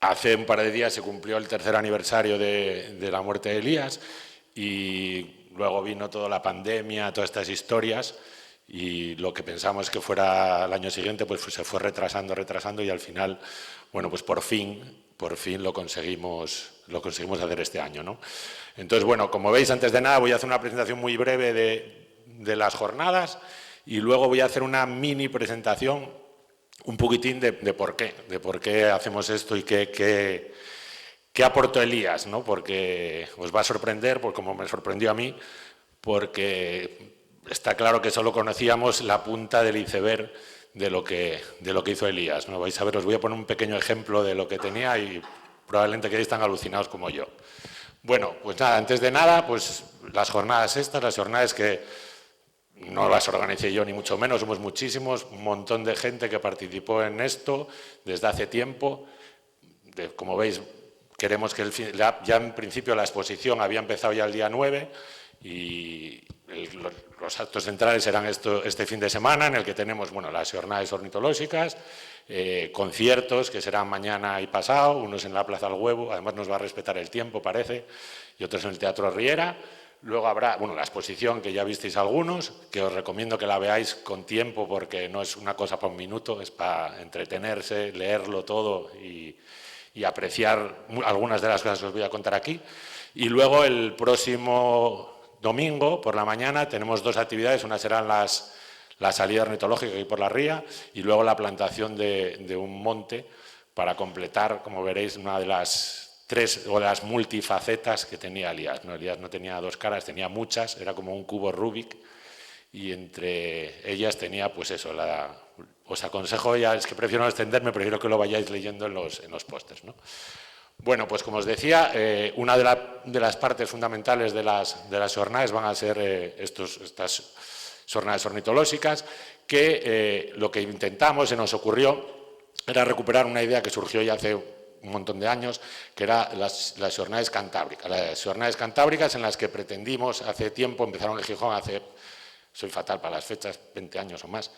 Hace un par de días se cumplió el tercer aniversario de la muerte de Elías y luego vino toda la pandemia, todas estas historias y lo que pensamos que fuera el año siguiente pues se fue retrasando y al final, bueno, pues por fin lo conseguimos hacer este año, ¿no? Entonces, bueno, como veis, antes de nada voy a hacer una presentación muy breve de las jornadas y luego voy a hacer una mini presentación un poquitín de por qué hacemos esto y qué aportó Elías, ¿no? Porque os va a sorprender, pues como me sorprendió a mí, porque está claro que solo conocíamos la punta del iceberg de lo que hizo Elías, ¿no? Vais a ver, os voy a poner un pequeño ejemplo de lo que tenía y probablemente quedéis tan alucinados como yo. Bueno, pues nada, antes de nada, pues las jornadas que no las organicé yo ni mucho menos, somos muchísimos, un montón de gente que participó en esto desde hace tiempo. Como veis, queremos que ya en principio la exposición había empezado ya el día 9 y los actos centrales serán este fin de semana en el que tenemos las jornadas ornitológicas, conciertos que serán mañana y pasado, unos en la Plaza del Huevo, además nos va a respetar el tiempo parece, y otros en el Teatro Riera. Luego habrá la exposición que ya visteis algunos, que os recomiendo que la veáis con tiempo porque no es una cosa para un minuto, es para entretenerse, leerlo todo y apreciar algunas de las cosas que os voy a contar aquí. Y luego el próximo domingo por la mañana tenemos dos actividades, una serán la salida ornitológica aquí por la ría y luego la plantación de un monte para completar, como veréis, una de las tres o las multifacetas que tenía Elías, ¿no? Elías no tenía dos caras, tenía muchas, era como un cubo Rubik y entre ellas tenía pues eso, os aconsejo ya, es que prefiero no extenderme, prefiero que lo vayáis leyendo en los pósters, ¿no? Bueno, pues como os decía, una de las partes fundamentales de las jornadas van a ser estas jornadas ornitológicas que lo que intentamos, se nos ocurrió, era recuperar una idea que surgió ya hace un montón de años, que era las jornadas cantábricas. Las jornadas cantábricas en las que pretendimos hace tiempo, empezaron en Gijón soy fatal para las fechas, 20 años o más,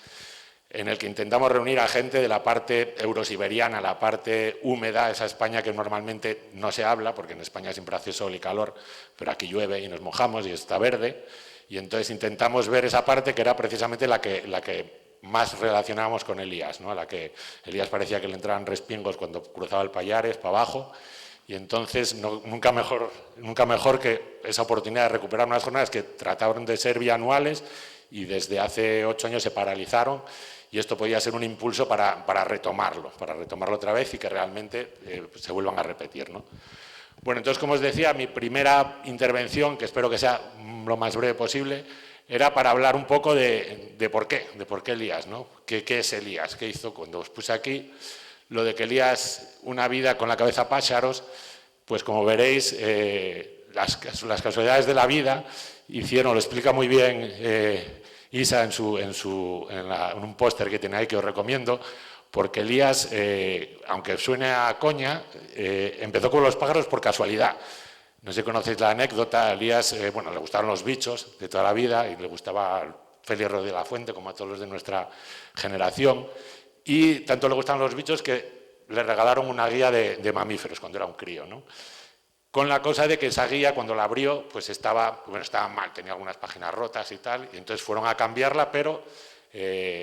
en el que intentamos reunir a gente de la parte eurosiberiana, la parte húmeda, esa España que normalmente no se habla, porque en España siempre hace sol y calor, pero aquí llueve y nos mojamos y está verde, y entonces intentamos ver esa parte que era precisamente la que más relacionábamos con Elías, ¿no? A la que Elías parecía que le entraban respingos cuando cruzaba el Pallares para abajo, y entonces nunca mejor que esa oportunidad de recuperar unas jornadas que trataban de ser bianuales y desde hace 8 años se paralizaron y esto podía ser un impulso para retomarlo otra vez y que realmente se vuelvan a repetir, ¿no? Bueno, entonces, como os decía, mi primera intervención, que espero que sea lo más breve posible, era para hablar un poco de por qué Elías, ¿no? ¿Qué es Elías? ¿Qué hizo? Cuando os puse aquí lo de que Elías, una vida con la cabeza pájaros, pues como veréis, las casualidades de la vida hicieron, lo explica muy bien Isa en un póster que tiene ahí que os recomiendo, porque Elías, aunque suene a coña, empezó con los pájaros por casualidad. No sé si conocéis la anécdota, Elías, le gustaron los bichos de toda la vida y le gustaba Félix Rodríguez de la Fuente, como a todos los de nuestra generación, y tanto le gustaban los bichos que le regalaron una guía de mamíferos cuando era un crío, ¿no? Con la cosa de que esa guía, cuando la abrió, pues estaba mal, tenía algunas páginas rotas y tal, y entonces fueron a cambiarla, pero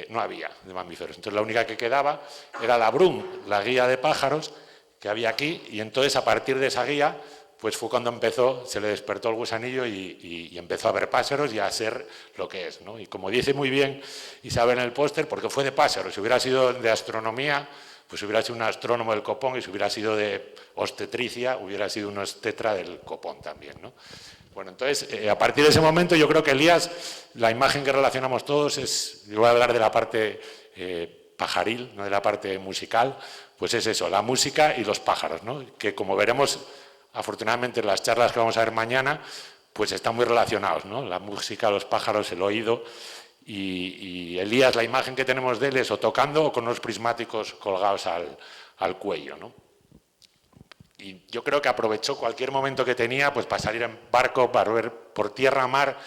no había de mamíferos. Entonces la única que quedaba era la Brum, la guía de pájaros que había aquí, y entonces a partir de esa guía, pues fue cuando se le despertó el gusanillo y empezó a ver pájaros y a ser lo que es, ¿no? Y como dice muy bien Isabel en el póster, porque fue de pájaros, si hubiera sido de astronomía, pues hubiera sido un astrónomo del copón y si hubiera sido de obstetricia, hubiera sido un obstetra del copón también, ¿no? Bueno, entonces, a partir de ese momento yo creo que Elías, la imagen que relacionamos todos es, yo voy a hablar de la parte pajaril, no de la parte musical, pues es eso, la música y los pájaros, ¿no? Que como veremos, afortunadamente en las charlas que vamos a ver mañana, pues están muy relacionados, ¿no? La música, los pájaros, el oído. Y Elías, la imagen que tenemos de él es o tocando o con unos prismáticos colgados al cuello, ¿no? Y yo creo que aprovechó cualquier momento que tenía pues para salir en barco, para ver por tierra, mar,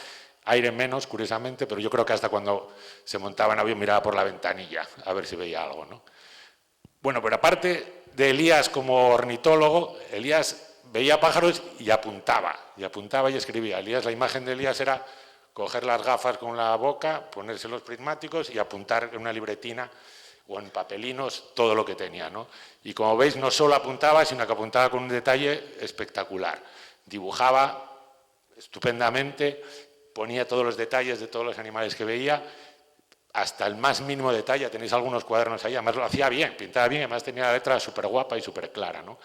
aire menos, curiosamente, pero yo creo que hasta cuando se montaba en avión miraba por la ventanilla a ver si veía algo, ¿no? Bueno, pero aparte de Elías como ornitólogo, Elías veía pájaros y apuntaba y escribía. Elías, la imagen de Elías era coger las gafas con la boca, ponerse los prismáticos y apuntar en una libretina o en papelinos todo lo que tenía, ¿no? Y como veis, no solo apuntaba, sino que apuntaba con un detalle espectacular. Dibujaba estupendamente, ponía todos los detalles de todos los animales que veía, hasta el más mínimo detalle. Tenéis algunos cuadernos ahí, además lo hacía bien, pintaba bien, además tenía la letra súper guapa y súper clara, ¿no?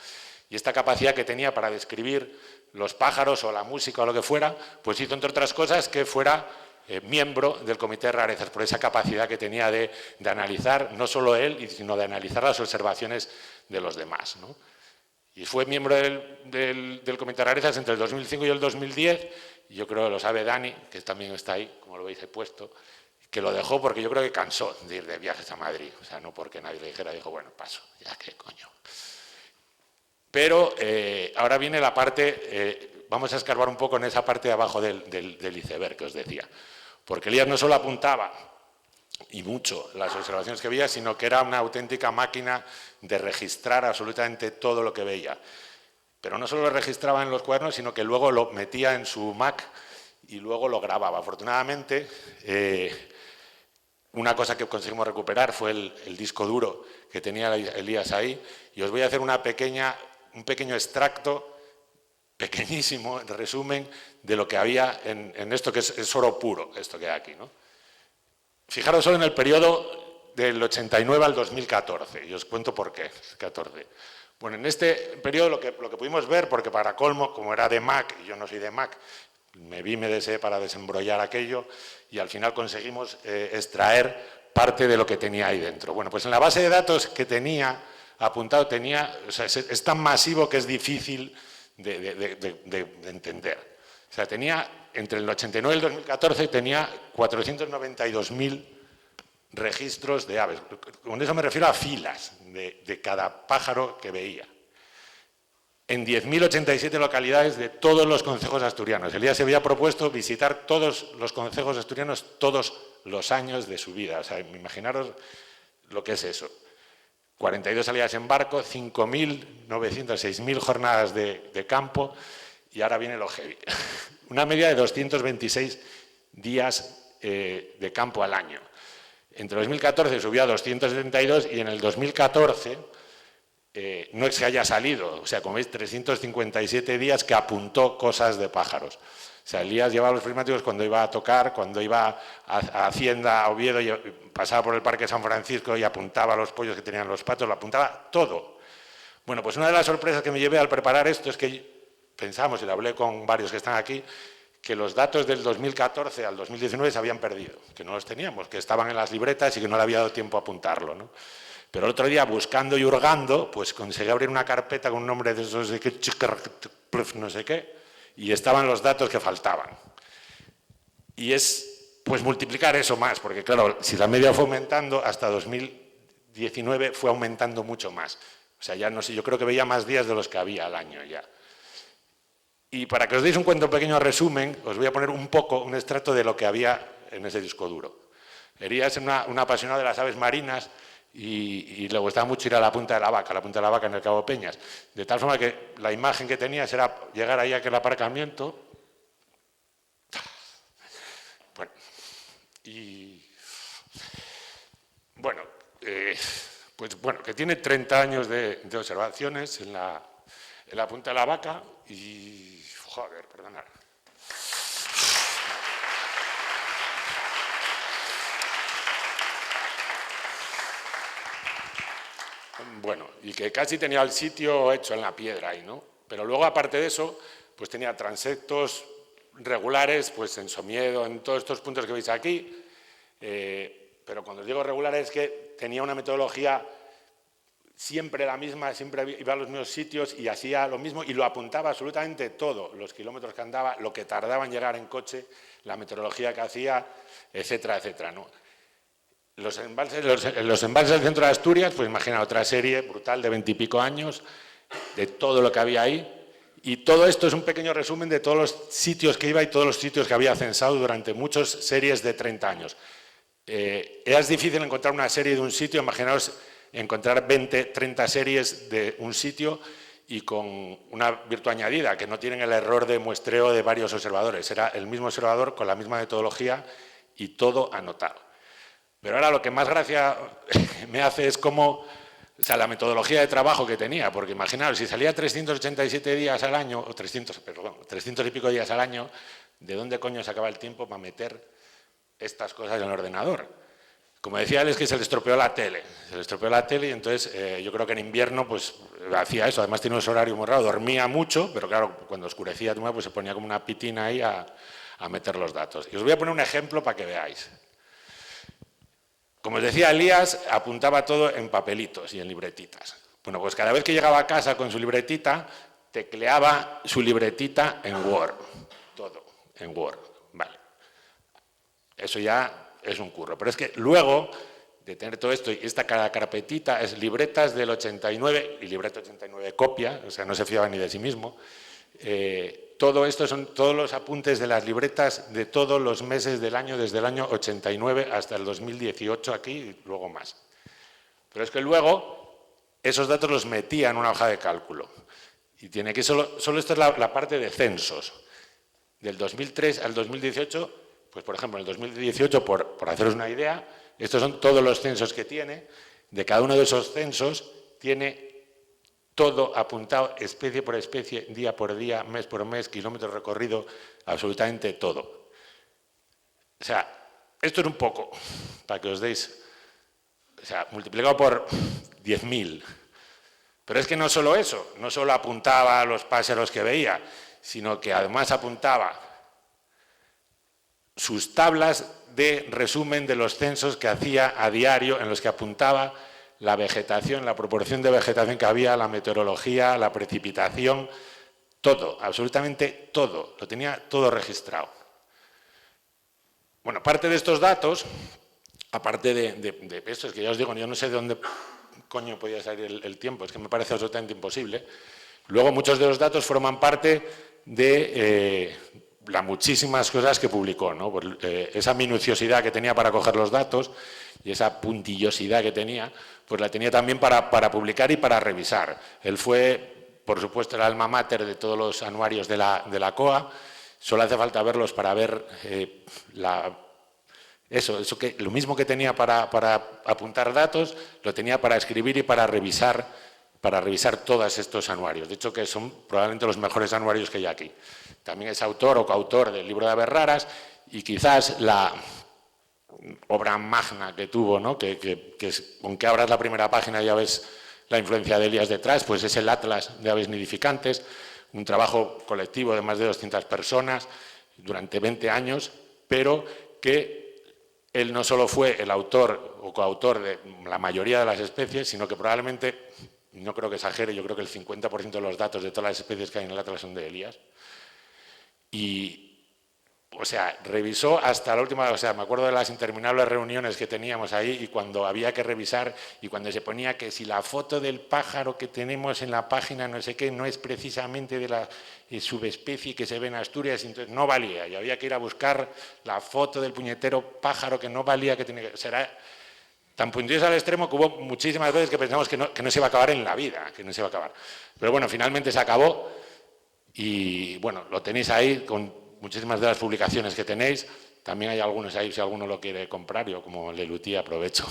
Y esta capacidad que tenía para describir los pájaros o la música o lo que fuera, pues hizo, entre otras cosas, que fuera miembro del Comité de Rarezas, por esa capacidad que tenía de analizar, no solo él, sino de analizar las observaciones de los demás, ¿no? Y fue miembro del Comité de Rarezas entre el 2005 y el 2010, y yo creo que lo sabe Dani, que también está ahí, como lo veis he puesto, que lo dejó porque yo creo que cansó de ir de viajes a Madrid, o sea, no porque nadie le dijera, dijo, bueno, paso, ya qué coño. Pero ahora viene la parte, vamos a escarbar un poco en esa parte de abajo del iceberg que os decía, porque Elías no solo apuntaba, y mucho, las observaciones que veía, sino que era una auténtica máquina de registrar absolutamente todo lo que veía. Pero no solo lo registraba en los cuadernos, sino que luego lo metía en su Mac y luego lo grababa. Afortunadamente, una cosa que conseguimos recuperar fue el disco duro que tenía Elías ahí, y os voy a hacer un pequeño extracto, pequeñísimo, de resumen de lo que había en esto, que es oro puro, esto que hay aquí, ¿no? Fijaros solo en el periodo del 89 al 2014, y os cuento por qué, 14. Bueno, en este periodo lo que pudimos ver, porque para colmo, como era de Mac, y yo no soy de Mac, me deseé para desembrollar aquello, y al final conseguimos extraer parte de lo que tenía ahí dentro. Bueno, pues en la base de datos que tenía apuntado, o sea, es tan masivo que es difícil de entender. O sea, entre el 89 y el 2014 tenía 492.000 registros de aves. Con eso me refiero a filas de cada pájaro que veía. En 10.087 localidades de todos los concejos asturianos. Elías se había propuesto visitar todos los concejos asturianos todos los años de su vida. O sea, imaginaros lo que es eso. 42 salidas en barco, 5.900, 6.000 jornadas de campo, y ahora viene lo heavy. Una media de 226 días de campo al año. Entre 2014 subió a 272 y en el 2014 no es que haya salido, o sea, como veis, 357 días que apuntó cosas de pájaros. O sea, Elías llevaba los prismáticos cuando iba a tocar, cuando iba a Hacienda, a Oviedo, y pasaba por el Parque San Francisco y apuntaba los pollos que tenían los patos, lo apuntaba todo. Bueno, pues una de las sorpresas que me llevé al preparar esto es que pensamos, y lo hablé con varios que están aquí, que los datos del 2014 al 2019 se habían perdido, que no los teníamos, que estaban en las libretas y que no le había dado tiempo a apuntarlo, ¿no? Pero el otro día, buscando y hurgando, pues conseguí abrir una carpeta con un nombre de esos de que no sé qué, y estaban los datos que faltaban. Y es, pues, multiplicar eso más, porque claro, si la media fue aumentando, hasta 2019 fue aumentando mucho más. O sea, ya no sé, yo creo que veía más días de los que había al año ya. Y para que os deis un pequeño resumen, os voy a poner un extracto de lo que había en ese disco duro. Elías era un apasionado de las aves marinas y le gustaba mucho ir a la Punta de la Vaca en el Cabo Peñas. De tal forma que la imagen que tenías era llegar ahí a aquel aparcamiento. Bueno, y bueno, pues bueno, que tiene 30 años de observaciones en la Punta de la Vaca y... Joder, perdonad. Bueno, y que casi tenía el sitio hecho en la piedra ahí, ¿no? Pero luego, aparte de eso, pues tenía transectos regulares, pues en Somiedo, en todos estos puntos que veis aquí, pero cuando os digo regulares es que tenía una metodología siempre la misma, siempre iba a los mismos sitios y hacía lo mismo y lo apuntaba absolutamente todo, los kilómetros que andaba, lo que tardaba en llegar en coche, la meteorología que hacía, etcétera, etcétera, ¿no? Los embalses del centro de Asturias, pues imagina otra serie brutal de 20 y pico años, de todo lo que había ahí, y todo esto es un pequeño resumen de todos los sitios que iba y todos los sitios que había censado durante muchas series de 30 años. Es difícil encontrar una serie de un sitio, imaginaos encontrar 20, 30 series de un sitio y con una virtud añadida, que no tienen el error de muestreo de varios observadores. Era el mismo observador con la misma metodología y todo anotado. Pero ahora lo que más gracia me hace es cómo, o sea, la metodología de trabajo que tenía, porque imaginaos, si salía 387 días al año, o 300 y pico días al año, ¿de dónde coño sacaba el tiempo para meter estas cosas en el ordenador? Como decía él, es que se le estropeó la tele. Se le estropeó la tele y entonces yo creo que en invierno pues hacía eso. Además tiene un horario muy raro, dormía mucho, pero claro, cuando oscurecía pues se ponía como una pitina ahí a meter los datos. Y os voy a poner un ejemplo para que veáis. Como os decía, Elías apuntaba todo en papelitos y en libretitas. Bueno, pues cada vez que llegaba a casa con su libretita, tecleaba su libretita en Word. Todo en Word. Vale. Eso ya es un curro. Pero es que luego de tener todo esto, y esta carpetita es libretas del 89, y libreta 89 copia, o sea, no se fiaba ni de sí mismo. Todo esto son todos los apuntes de las libretas de todos los meses del año, desde el año 89 hasta el 2018 aquí y luego más. Pero es que luego esos datos los metía en una hoja de cálculo. Y tiene que solo esto es la parte de censos. Del 2003 al 2018, pues por ejemplo, en el 2018, por haceros una idea, estos son todos los censos que tiene. De cada uno de esos censos tiene todo apuntado, especie por especie, día por día, mes por mes, kilómetros recorrido, absolutamente todo. O sea, esto es un poco, para que os deis, o sea, multiplicado por 10.000. Pero es que no solo eso, no solo apuntaba a los pájaros que veía, sino que además apuntaba sus tablas de resumen de los censos que hacía a diario, en los que apuntaba la vegetación, la proporción de vegetación que había, la meteorología, la precipitación, todo, absolutamente todo, lo tenía todo registrado. Bueno, parte de estos datos, aparte de esto, es que ya os digo, yo no sé de dónde coño podía salir el tiempo, es que me parece absolutamente imposible. Luego muchos de los datos forman parte de las muchísimas cosas que publicó, ¿no? Pues, esa minuciosidad que tenía para coger los datos y esa puntillosidad que tenía, pues la tenía también para publicar y para revisar. Él fue, por supuesto, el alma mater de todos los anuarios de la COA. Solo hace falta verlos para ver eso que lo mismo que tenía para apuntar datos, lo tenía para escribir y para revisar todos estos anuarios. De hecho, que son probablemente los mejores anuarios que hay aquí. También es autor o coautor del libro de aves raras y quizás la obra magna que tuvo, ¿no? que aunque abras la primera página ya ves la influencia de Elías detrás, pues es el Atlas de aves nidificantes, un trabajo colectivo de más de 200 personas durante 20 años, pero que él no solo fue el autor o coautor de la mayoría de las especies, sino que probablemente, no creo que exagere, yo creo que el 50% de los datos de todas las especies que hay en el Atlas son de Elías. Y, o sea, revisó hasta la última, o sea, me acuerdo de las interminables reuniones que teníamos ahí y cuando había que revisar y cuando se ponía que si la foto del pájaro que tenemos en la página no sé qué no es precisamente de la subespecie que se ve en Asturias, entonces no valía y había que ir a buscar la foto del puñetero pájaro que no valía, que tenía que será tan puntilloso al extremo que hubo muchísimas veces que pensamos que no se iba a acabar en la vida, que no se iba a acabar. Pero bueno, finalmente se acabó y bueno, lo tenéis ahí con muchísimas de las publicaciones que tenéis. También hay algunos ahí, si alguno lo quiere comprar, yo como Lelutí aprovecho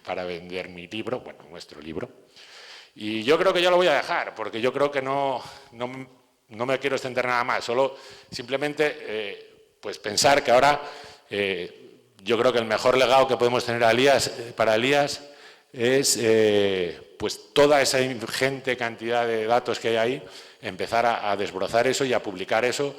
para vender mi libro, bueno, nuestro libro. Y yo creo que ya lo voy a dejar, porque yo creo que no me quiero extender nada más, solo simplemente pues pensar que ahora yo creo que el mejor legado que podemos tener para Elías es pues toda esa ingente cantidad de datos que hay ahí, empezar a desbrozar eso y a publicar eso.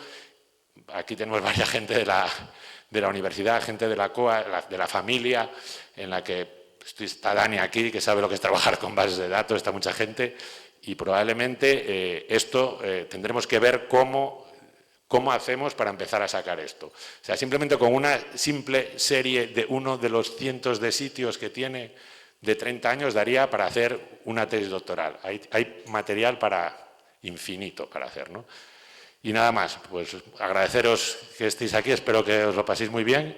Aquí tenemos varias gente de la universidad, gente de la COA, de la familia, en la que está Dani aquí, que sabe lo que es trabajar con bases de datos, está mucha gente, y probablemente esto tendremos que ver cómo hacemos para empezar a sacar esto. O sea, simplemente con una simple serie de uno de los cientos de sitios que tiene de 30 años daría para hacer una tesis doctoral. Hay material infinito para hacer, ¿no? Y nada más, pues agradeceros que estéis aquí, espero que os lo paséis muy bien,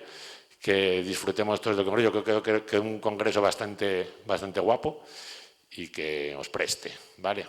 que disfrutemos todos del congreso. Yo creo que es un congreso bastante guapo y que os preste, ¿vale?